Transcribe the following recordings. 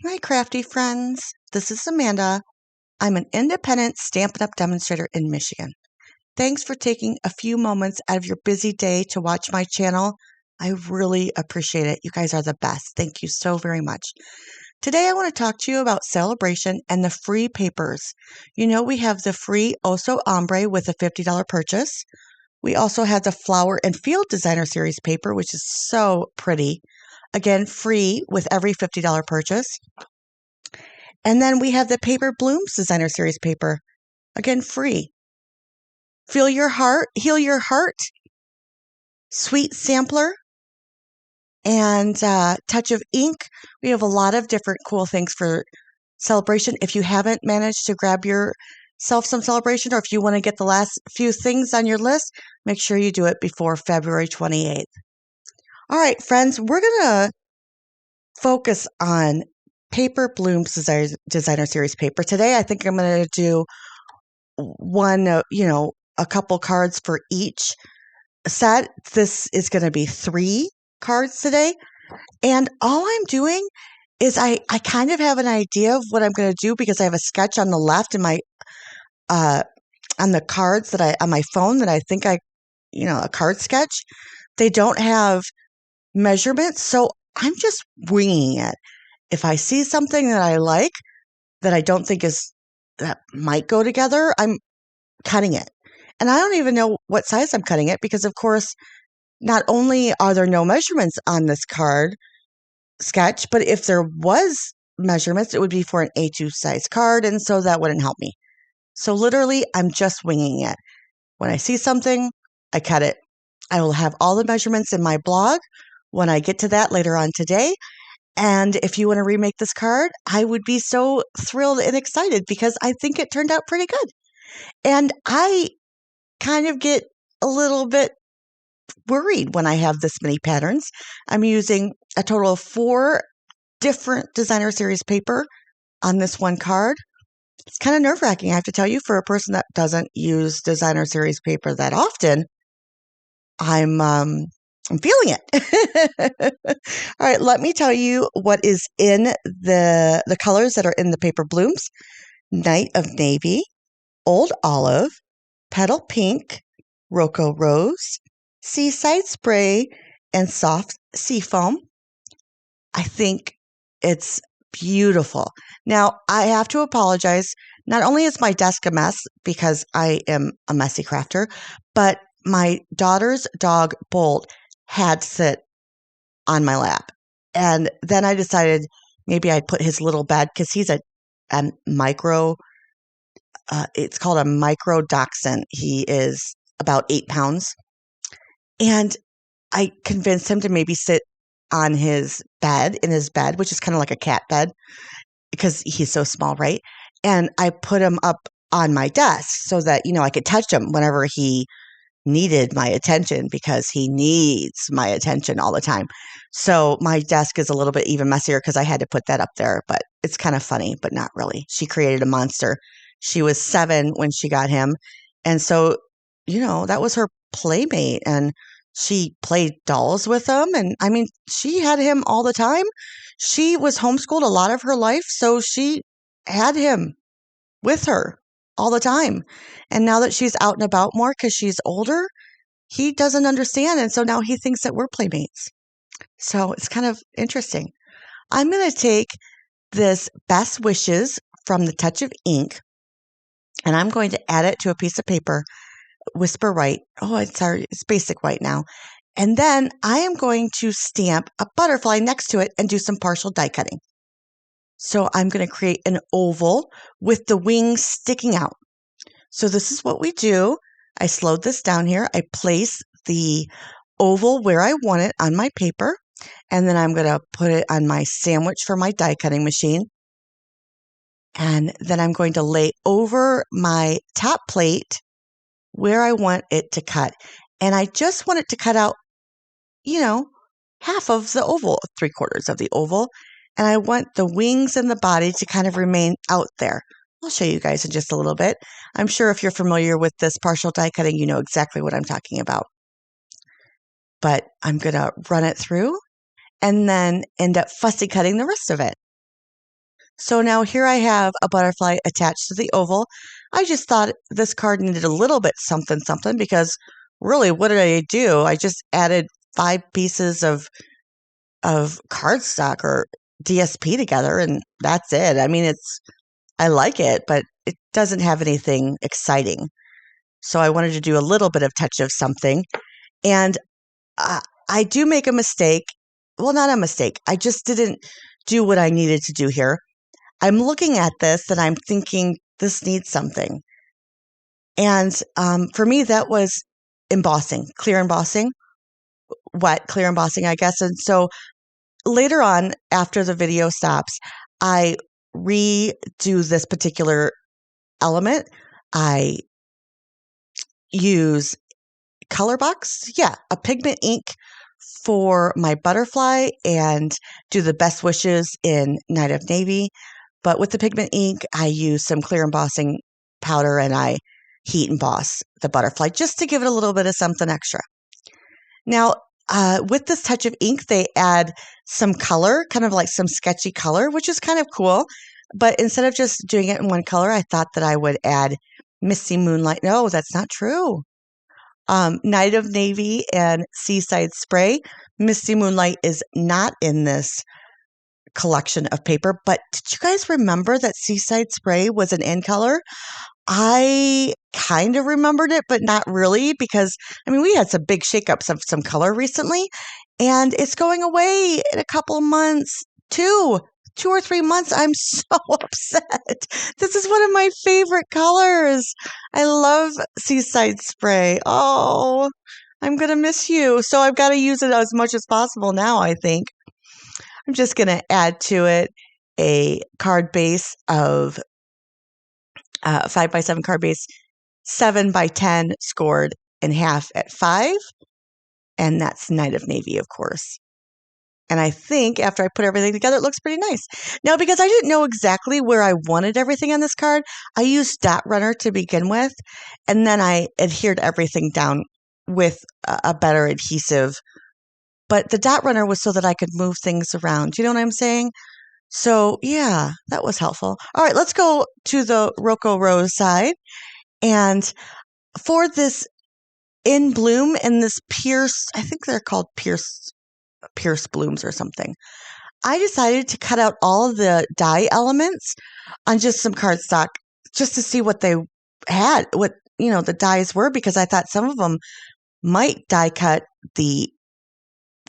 Hi, crafty friends. This is Amanda. I'm an independent Stampin' Up! Demonstrator in Michigan. Thanks for taking a few moments out of your busy day to watch my channel. I really appreciate it. You guys are the best. Thank you so very much. Today I want to talk to you about Sale-A-Bration and the free papers. You know, we have the free Oso Ombre with a $50 purchase. We also have the Flower and Field Designer Series paper, which is so pretty. Again, free with every $50 purchase. And then we have the Paper Blooms Designer Series paper. Again, free. Feel your heart, heal your heart, sweet sampler, and touch of ink. We have a lot of different cool things for Sale-A-Bration. If you haven't managed to grab yourself some Sale-A-Bration, or if you want to get the last few things on your list, make sure you do it before February 28th. All right, friends, we're going to focus on Paper Blooms Designer Series paper. Today, I think I'm going to do one, a couple cards for each set. This is going to be 3 cards today. And all I'm doing is I kind of have an idea of what I'm going to do because I have a sketch on the left in my, on the cards on my phone that I think a card sketch. They don't have measurements. So I'm just winging it. If I see something that I like that I don't think that might go together, I'm cutting it. And I don't even know what size I'm cutting it because, of course, not only are there no measurements on this card sketch, but if there was measurements, it would be for an A2 size card, and so that wouldn't help me. So literally, I'm just winging it. When I see something, I cut it. I will have all the measurements in my blog when I get to that later on today. And if you want to remake this card, I would be so thrilled and excited because I think it turned out pretty good. And I kind of get a little bit worried when I have this many patterns. I'm using a total of 4 different designer series paper on this one card. It's kind of nerve-wracking, I have to tell you, for a person that doesn't use designer series paper that often. I'm feeling it. All right, let me tell you what is in the colors that are in the Paper Blooms. Night of Navy, Old Olive, Petal Pink, Rocco Rose, Seaside Spray, and Soft Seafoam. I think it's beautiful. Now, I have to apologize. Not only is my desk a mess because I am a messy crafter, but my daughter's dog, Bolt, had to sit on my lap. And then I decided maybe I'd put his little bed because he's a micro, it's called a micro dachshund. He is about 8 pounds. And I convinced him to maybe sit on in his bed, which is kind of like a cat bed because he's so small, right? And I put him up on my desk so that, I could touch him whenever he needed my attention because he needs my attention all the time. So my desk is a little bit even messier because I had to put that up there, but it's kind of funny, but not really. She created a monster. She was 7 when she got him. And so, that was her playmate, and she played dolls with him. And I mean, she had him all the time. She was homeschooled a lot of her life, so she had him with her all the time. And now that she's out and about more because she's older, he doesn't understand. And so now he thinks that we're playmates. So it's kind of interesting. I'm going to take this Best Wishes from the Touch of Ink, and I'm going to add it to a piece of paper, Whisper White. Oh, it's basic white now. And then I am going to stamp a butterfly next to it and do some partial die cutting. So I'm going to create an oval with the wings sticking out. So this is what we do. I slowed this down here. I place the oval where I want it on my paper, and then I'm going to put it on my sandwich for my die cutting machine. And then I'm going to lay over my top plate where I want it to cut. And I just want it to cut out, half of the oval, 3/4 of the oval. And I want the wings and the body to kind of remain out there. I'll show you guys in just a little bit. I'm sure if you're familiar with this partial die cutting, you know exactly what I'm talking about. But I'm going to run it through and then end up fussy cutting the rest of it. So now here I have a butterfly attached to the oval. I just thought this card needed a little bit something something because really, what did I do? I just added 5 pieces of cardstock or DSP together, and that's it. I mean, I like it, but it doesn't have anything exciting. So I wanted to do a little bit of touch of something. And I do make a mistake. Well, not a mistake. I just didn't do what I needed to do here. I'm looking at this and I'm thinking this needs something. And for me, that was embossing, clear embossing, wet clear embossing, I guess. And so later on, after the video stops, I redo this particular element. I use color box, a pigment ink for my butterfly and do the best wishes in Night of Navy. But with the pigment ink, I use some clear embossing powder and I heat emboss the butterfly just to give it a little bit of something extra. Now, with this touch of ink, they add some color, kind of like some sketchy color, which is kind of cool. But instead of just doing it in one color, I thought that I would add Misty Moonlight. No, that's not true. Night of Navy and Seaside Spray. Misty Moonlight is not in this collection of paper, but did you guys remember that Seaside Spray was an in color? I kind of remembered it, but not really because, I mean, we had some big shakeups of some color recently, and it's going away in a couple of months, 2 or 3 months. I'm so upset. This is one of my favorite colors. I love Seaside Spray. Oh, I'm going to miss you. So I've got to use it as much as possible now, I think. I'm just going to add to it a card base of 5x7 card base, 7x10 scored in half at 5. And that's Night of Navy, of course. And I think after I put everything together, it looks pretty nice. Now, because I didn't know exactly where I wanted everything on this card, I used Dot Runner to begin with. And then I adhered everything down with a better adhesive. But the Dot Runner was so that I could move things around. Do you know what I'm saying? So, yeah, that was helpful. All right, let's go to the Rocco Rose side. And for this In Bloom and this Pierce, I think they're called Pierce blooms or something, I decided to cut out all of the die elements on just some cardstock just to see what they had, what, the dies were, because I thought some of them might die cut the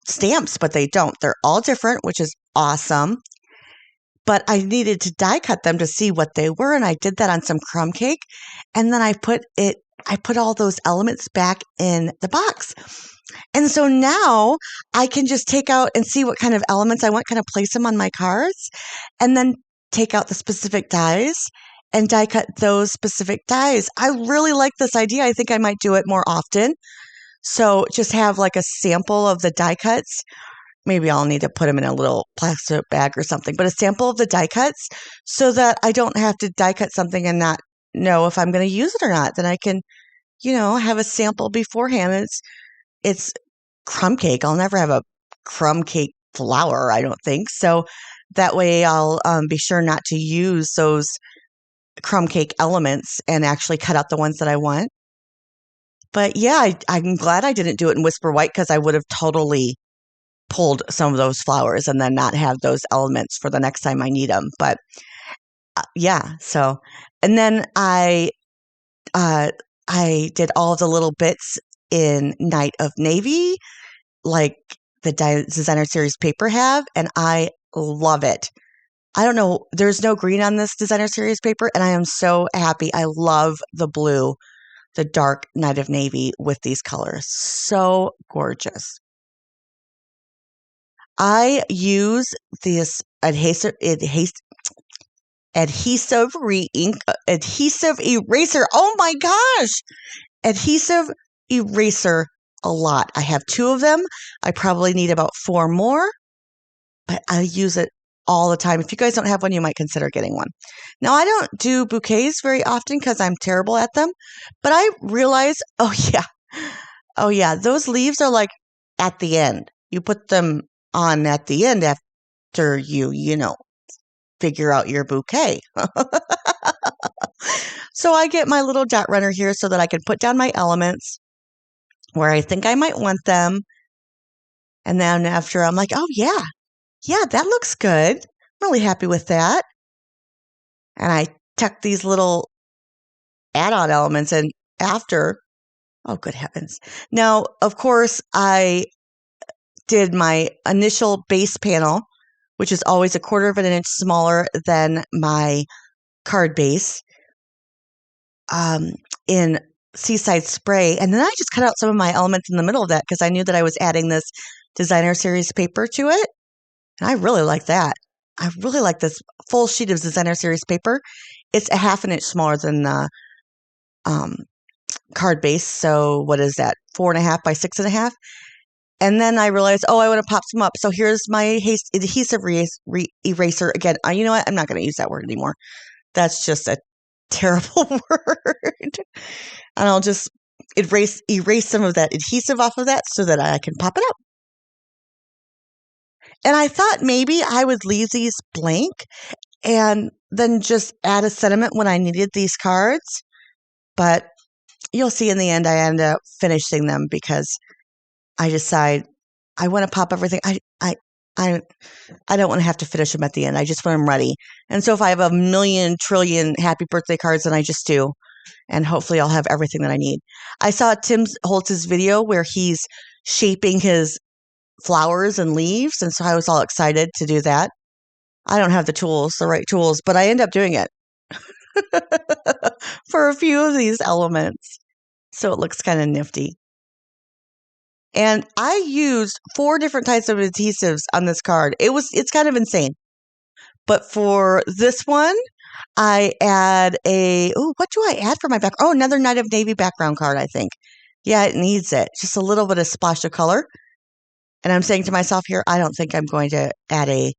stamps, but they don't. They're all different, which is awesome. But I needed to die cut them to see what they were, and I did that on some crumb cake. And then I put all those elements back in the box. And so now I can just take out and see what kind of elements I want, kind of place them on my cards, and then take out the specific dies and die cut those specific dies. I really like this idea. I think I might do it more often. So just have like a sample of the die cuts. Maybe I'll need to put them in a little plastic bag or something, but a sample of the die cuts so that I don't have to die cut something and not know if I'm going to use it or not. Then I can, have a sample beforehand. It's crumb cake. I'll never have a crumb cake flour, I don't think. So that way I'll be sure not to use those crumb cake elements and actually cut out the ones that I want. But yeah, I'm glad I didn't do it in Whisper White because I would have totally pulled some of those flowers and then not have those elements for the next time I need them. But yeah, so, and then I did all the little bits in Night of Navy, like the Designer Series paper have, and I love it. I don't know, there's no green on this Designer Series paper, and I am so happy. I love the blue, the dark Night of Navy with these colors. So gorgeous. I use this adhesive eraser. Oh my gosh! Adhesive eraser a lot. I have 2 of them. I probably need about 4 more, but I use it all the time. If you guys don't have one, you might consider getting one. Now, I don't do bouquets very often because I'm terrible at them, but I realize, oh yeah, those leaves are like at the end. You put them on at the end after you figure out your bouquet. So I get my little dot runner here so that I can put down my elements where I think I might want them. And then after I'm like, oh yeah, that looks good. I'm really happy with that. And I tuck these little add-on elements in after. Oh, good heavens. Now, of course, I did my initial base panel, which is always 1/4 of an inch smaller than my card base, in Seaside Spray. And then I just cut out some of my elements in the middle of that because I knew that I was adding this designer series paper to it. And I really like that. I really like this full sheet of designer series paper. It's 1/2 an inch smaller than the card base. So what is that? 4.5 by 6.5. And then I realized, oh, I want to pop some up. So here's my adhesive eraser. Again, you know what? I'm not going to use that word anymore. That's just a terrible word. And I'll just erase some of that adhesive off of that so that I can pop it up. And I thought maybe I would leave these blank and then just add a sentiment when I needed these cards. But you'll see in the end, I end up finishing them because I decide I want to pop everything. I don't want to have to finish them at the end. I just want them ready. And so if I have a million trillion happy birthday cards, then I just do. And hopefully I'll have everything that I need. I saw Tim Holtz's video where he's shaping his flowers and leaves. And so I was all excited to do that. I don't have the right tools, but I end up doing it for a few of these elements. So it looks kind of nifty. And I used 4 different types of adhesives on this card. It's kind of insane. But for this one, I add what do I add for my back? Oh, another Night of Navy background card, I think. Yeah, it needs it. Just a little bit of splash of color. And I'm saying to myself here, I don't think I'm going to add a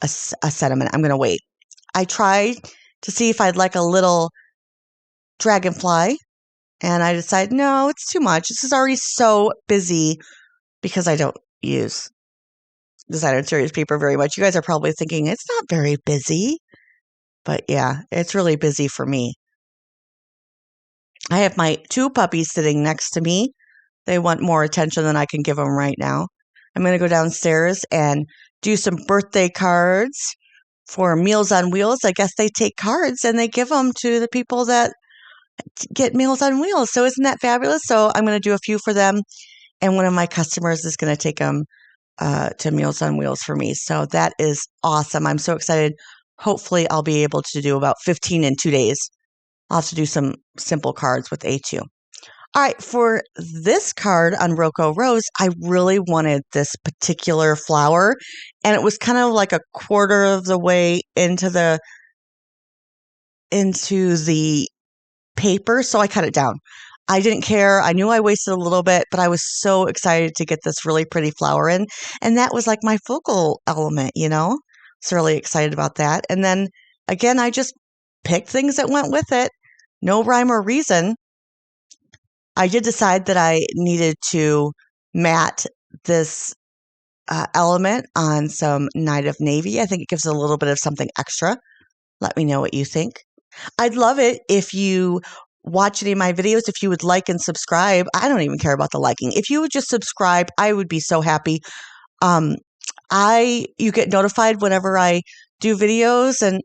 sentiment. I'm going to wait. I tried to see if I'd like a little dragonfly. And I decided, no, it's too much. This is already so busy because I don't use designer series paper very much. You guys are probably thinking it's not very busy. But yeah, it's really busy for me. I have my 2 puppies sitting next to me. They want more attention than I can give them right now. I'm going to go downstairs and do some birthday cards for Meals on Wheels. I guess they take cards and they give them to the people that get Meals on Wheels. So isn't that fabulous? So I'm going to do a few for them. And one of my customers is going to take them to Meals on Wheels for me. So that is awesome. I'm so excited. Hopefully I'll be able to do about 15 in 2 days. I'll have to do some simple cards with A2. All right, for this card on Rocco Rose, I really wanted this particular flower, and it was kind of like 1/4 of the way into the paper, so I cut it down. I didn't care. I knew I wasted a little bit, but I was so excited to get this really pretty flower in, and that was like my focal element, you know? So really excited about that. And then again, I just picked things that went with it. No rhyme or reason. I did decide that I needed to matte this element on some Night of Navy. I think it gives it a little bit of something extra. Let me know what you think. I'd love it if you watch any of my videos, if you would like and subscribe. I don't even care about the liking. If you would just subscribe, I would be so happy. You get notified whenever I do videos, and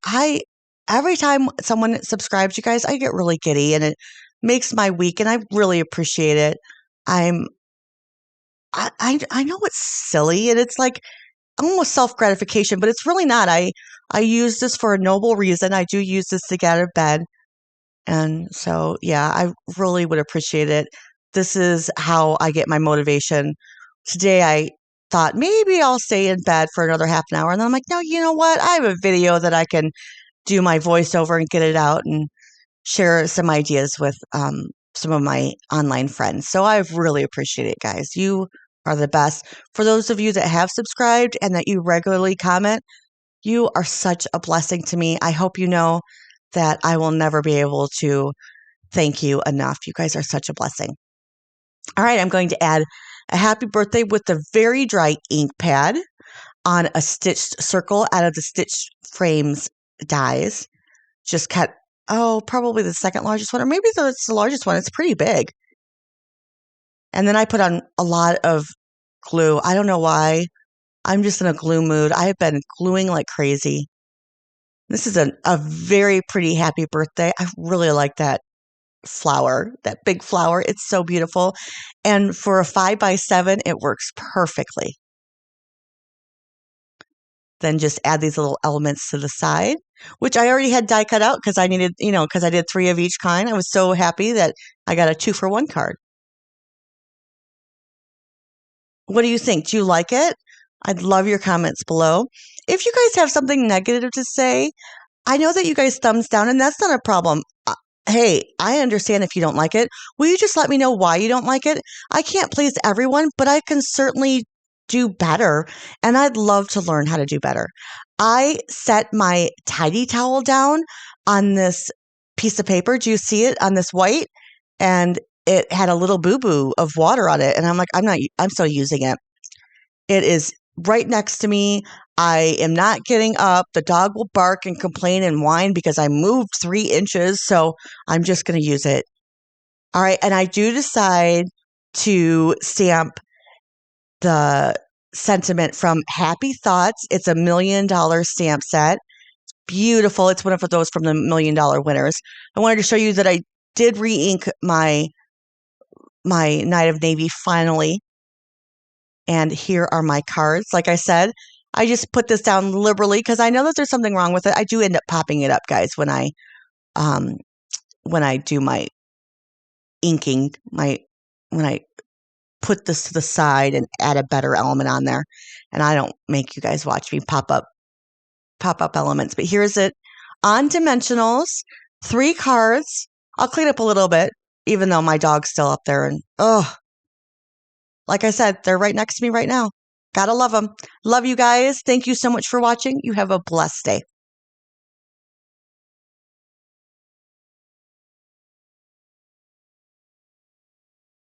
every time someone subscribes, you guys, I get really giddy, and it makes my week, and I really appreciate it. I know it's silly, and it's like almost self-gratification, but it's really not. I use this for a noble reason. I do use this to get out of bed. And so, yeah, I really would appreciate it. This is how I get my motivation. Today, I thought maybe I'll stay in bed for another half an hour. And then I'm like, no, you know what? I have a video that I can do my voiceover and get it out and share some ideas with some of my online friends. So I really appreciate it, guys. You are the best. For those of you that have subscribed and that you regularly comment, you are such a blessing to me. I hope you know that I will never be able to thank you enough. You guys are such a blessing. All right, I'm going to add a happy birthday with the very dry ink pad. on a stitched circle out of the Stitch Frames dies. Just cut, probably the second largest one, or maybe it's the largest one. It's pretty big. And then I put on a lot of glue. I don't know why. I'm just in a glue mood. I have been gluing like crazy. This is a very pretty happy birthday. I really like that flower, that big flower. It's so beautiful. And for a 5x7, it works perfectly. Then just add these little elements to the side, which I already had die cut out because I needed, because I did 3 of each kind. I was so happy that I got a 2-for-1 card. What do you think? Do you like it? I'd love your comments below. If you guys have something negative to say, I know that you guys thumbs down, and that's not a problem. Hey, I understand if you don't like it. Will you just let me know why you don't like it? I can't please everyone, but I can certainly do better, and I'd love to learn how to do better. I set my tidy towel down on this piece of paper. Do you see it on this white? And it had a little boo-boo of water on it, and I'm like, I'm still using it. It is right next to me. I am not getting up. The dog will bark and complain and whine because I moved 3 inches, so I'm just going to use it. All right, and I do decide to stamp the sentiment from Happy Thoughts. It's a $1 million stamp set. It's beautiful. It's one of those from the $1 million winners. I wanted to show you that I did re-ink my Night of Navy finally. And here are my cards. Like I said, I just put this down liberally because I know that there's something wrong with it. I do end up popping it up, guys, when I do my inking, when I put this to the side and add a better element on there. And I don't make you guys watch me pop up elements. But here's it on dimensionals, 3 cards. I'll clean up a little bit, even though my dog's still up there. And like I said, they're right next to me right now. Gotta love them. Love you guys. Thank you so much for watching. You have a blessed day.